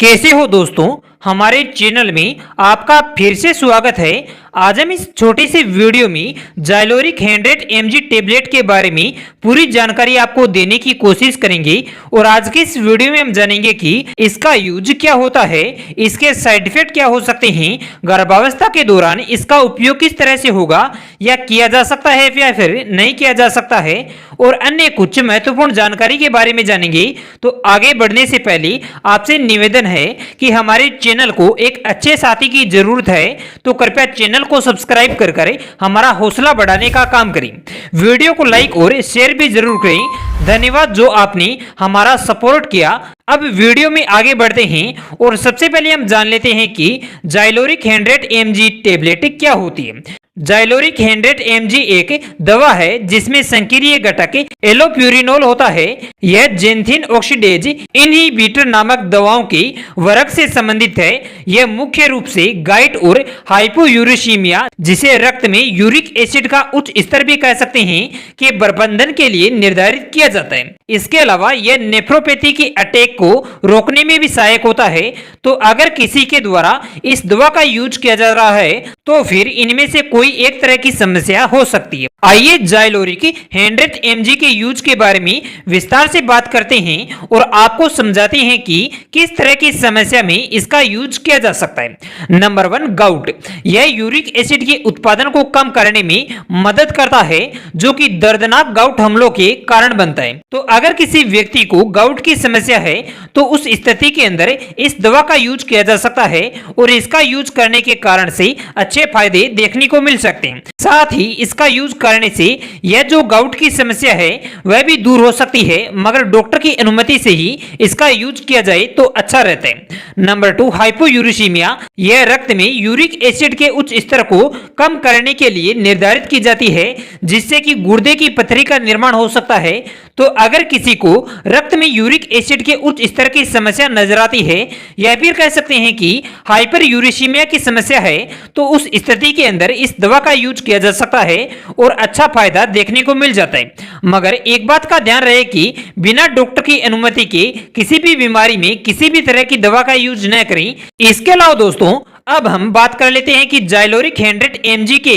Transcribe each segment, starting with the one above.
कैसे हो दोस्तों। हमारे चैनल में आपका फिर से स्वागत है। आज हम इस छोटी सी वीडियो में जाइलोरिक 100 mg टेबलेट के बारे में पूरी जानकारी आपको देने की कोशिश करेंगे और आज की इस वीडियो में हम जानेंगे कि इसका यूज क्या होता है, इसके साइड इफेक्ट क्या हो सकते हैं, गर्भावस्था के दौरान इसका उपयोग किस तरह से होगा या किया जा सकता है या फिर नहीं किया जा सकता है और अन्य कुछ महत्वपूर्ण जानकारी के बारे में जानेंगे। तो आगे बढ़ने से पहले आपसे निवेदन है कि हमारे चैनल को एक अच्छे साथी की जरूरत है, तो कृपया चैनल को सब्सक्राइब कर हमारा हौसला बढ़ाने का काम करें। वीडियो को लाइक और शेयर भी जरूर करें। धन्यवाद जो आपने हमारा सपोर्ट किया। अब वीडियो में आगे बढ़ते हैं और सबसे पहले हम जान लेते हैं कि जाइलोरिक 100 mg टेबलेट क्या होती है। जाइलोरिक 100 mg एक दवा है जिसमें संकीर्य घटक एलोप्यूरिनोल होता है। यह जेंथिन ऑक्सीडेज इनहिबिटर नामक दवाओं के वर्ग से संबंधित है। यह मुख्य रूप से गाइट और हाइपोयूरेसीमिया, जिसे रक्त में यूरिक एसिड का उच्च स्तर भी कह सकते हैं, के प्रबंधन के लिए निर्धारित किया जाता है। इसके अलावा यह नेफ्रोपैथी की अटैक को रोकने में भी सहायक होता है। तो अगर किसी के द्वारा इस दवा का यूज किया जा रहा है तो फिर इनमें से कोई एक तरह की समस्या हो सकती है। आइए जाइलोरिक 100 mg के यूज के बारे में विस्तार से बात करते हैं और आपको समझाते हैं कि किस तरह की समस्या में इसका यूज किया जा सकता है। Number 1, gout. यह यूरिक एसिड के उत्पादन को कम करने में मदद करता है, जो कि दर्दनाक गाउट हमलों के कारण बनता है। तो अगर किसी व्यक्ति को गाउट की समस्या है तो उस स्थिति के अंदर इस दवा का यूज किया जा सकता है और इसका यूज करने के कारण से अच्छे फायदे देखने को मिल सकते हैं। साथ ही इसका यूज करने से यह जो गाउट की समस्या है वह भी दूर हो सकती है, मगर डॉक्टर की अनुमति से ही इसका यूज किया जाए तो अच्छा रहता है। नंबर 2, हाइपोयूरेसीमिया। यह रक्त में यूरिक एसिड के उच्च स्तर को कम करने के लिए निर्धारित की जाती है, जिससे कि गुर्दे की पथरी का निर्माण हो सकता है। तो अगर किसी को रक्त में यूरिक एसिड के उच्च स्तर की समस्या नजर आती है या फिर कह सकते हैं कि हाइपरयूरेसीमिया की समस्या है, तो उस स्थिति के अंदर इस दवा का यूज किया जा सकता है और अच्छा फायदा देखने को मिल जाता है। मगर एक बात का ध्यान रहे कि बिना डॉक्टर की अनुमति के किसी भी बीमारी में किसी भी तरह की दवा का यूज न करें। इसके अलावा दोस्तों अब हम बात कर लेते हैं कि जाइलोरिक 100 mg के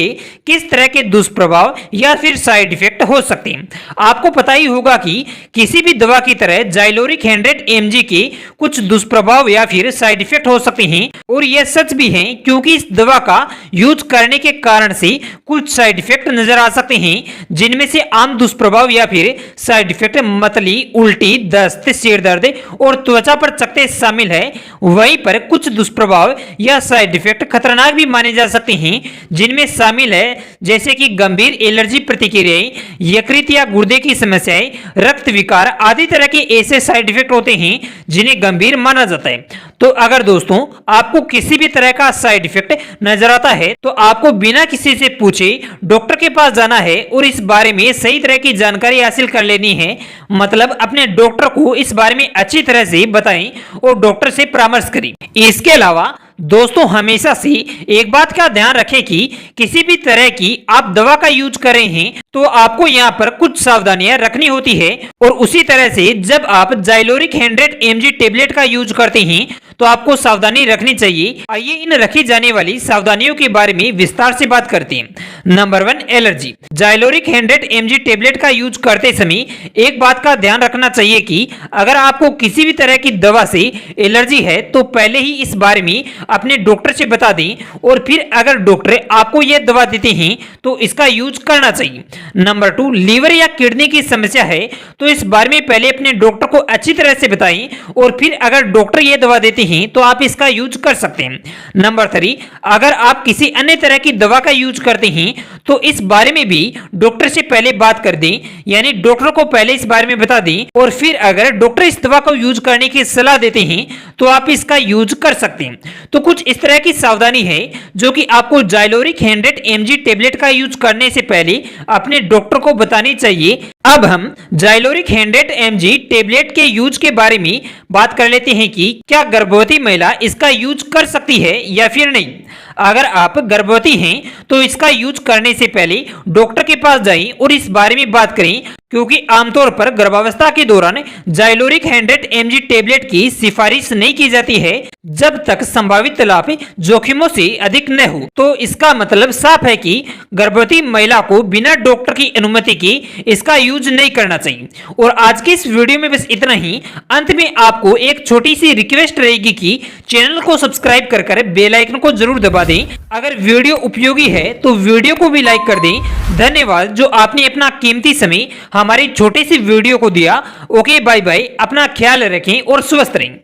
किस तरह के दुष्प्रभाव या फिर साइड इफेक्ट हो सकते हैं। आपको पता ही होगा कि किसी भी दवा की तरह जाइलोरिक 100 mg के कुछ दुष्प्रभाव या फिर साइड इफेक्ट हो सकते हैं और यह सच भी है, क्योंकि इस दवा का यूज करने के कारण से कुछ साइड इफेक्ट नजर आ सकते हैं, जिनमें से आम दुष्प्रभाव या फिर साइड इफेक्ट मतली, उल्टी, दस्त, सिर दर्द और त्वचा पर चकत्ते शामिल है। वहीं पर कुछ दुष्प्रभाव या साइड इफेक्ट खतरनाक भी माने जा सकते हैं, जिनमें शामिल है जैसे कि गंभीर एलर्जी प्रतिक्रियाएं, यकृत या गुर्दे की समस्याएं, रक्त विकार आदि तरह के ऐसे साइड इफेक्ट होते हैं जिन्हें गंभीर माना जाता है। तो अगर दोस्तों आपको किसी भी तरह का साइड इफेक्ट नजर आता है तो आपको बिना किसी से पूछे डॉक्टर के पास जाना है और इस बारे में सही तरह की जानकारी हासिल कर लेनी है। मतलब अपने डॉक्टर को इस बारे में अच्छी तरह से बताएं और डॉक्टर से परामर्श करें। इसके अलावा दोस्तों हमेशा से एक बात का ध्यान रखें कि किसी भी तरह की आप दवा का यूज कर रहे हैं तो आपको यहाँ पर कुछ सावधानियां रखनी होती है और उसी तरह से जब आप जाइलोरिक 100 mg टेबलेट का यूज करते हैं तो आपको सावधानी रखनी चाहिए। आइए इन रखी जाने वाली सावधानियों के बारे में विस्तार से बात करते हैं। Number 1, allergy. Zyloric 100 mg tablet का यूज करते समय एक बात का ध्यान रखना चाहिए कि अगर आपको किसी भी तरह की दवा से एलर्जी है तो पहले ही इस बारे में अपने डॉक्टर से बता दें और फिर अगर डॉक्टर आपको यह दवा देते हैं तो इसका यूज करना चाहिए। नंबर 2, लीवर या किडनी की समस्या है तो इस बारे में पहले अपने डॉक्टर को अच्छी तरह से बताएं और फिर अगर डॉक्टर यह दवा देते हैं तो आप इसका यूज कर सकते हैं। नंबर 3, अगर आप किसी अन्य तरह की दवा का यूज करते हैं तो इस बारे में भी डॉक्टर से पहले बात कर दें, यानी डॉक्टर को पहले इस बारे में बता दें और फिर अगर डॉक्टर इस दवा को यूज करने की सलाह देते हैं तो आप इसका यूज कर सकते हैं। तो कुछ इस तरह की सावधानी है जो कि आपको जाइलोरिक 100 mg टेबलेट का यूज करने से पहले अपने डॉक्टर को बतानी चाहिए। अब हम जाइलोरिक 100 mg टेबलेट के यूज के बारे में बात कर लेते हैं कि क्या गर्भवती महिला इसका यूज कर सकती है या फिर नहीं। अगर आप गर्भवती हैं तो इसका यूज करने से पहले डॉक्टर के पास जाएं और इस बारे में बात करें, क्योंकि आमतौर पर गर्भावस्था के दौरान जाइलोरिक 100 mg टेबलेट की सिफारिश नहीं की जाती है जब तक संभावित लाभ जोखिमों से अधिक न हो। तो इसका मतलब साफ है कि गर्भवती महिला को बिना डॉक्टर की अनुमति के इसका यूज नहीं करना चाहिए। और आज की इस वीडियो में बस इतना ही। अंत में आपको एक छोटी सी रिक्वेस्ट रहेगी कि चैनल को सब्सक्राइब कर बेल आइकन को जरूर दबा दें। अगर वीडियो उपयोगी है तो वीडियो को भी लाइक कर दें। धन्यवाद जो आपने अपना कीमती समय हमारे छोटे सी वीडियो को दिया। Okay, bye bye. अपना ख्याल रखें और स्वस्थ रहें।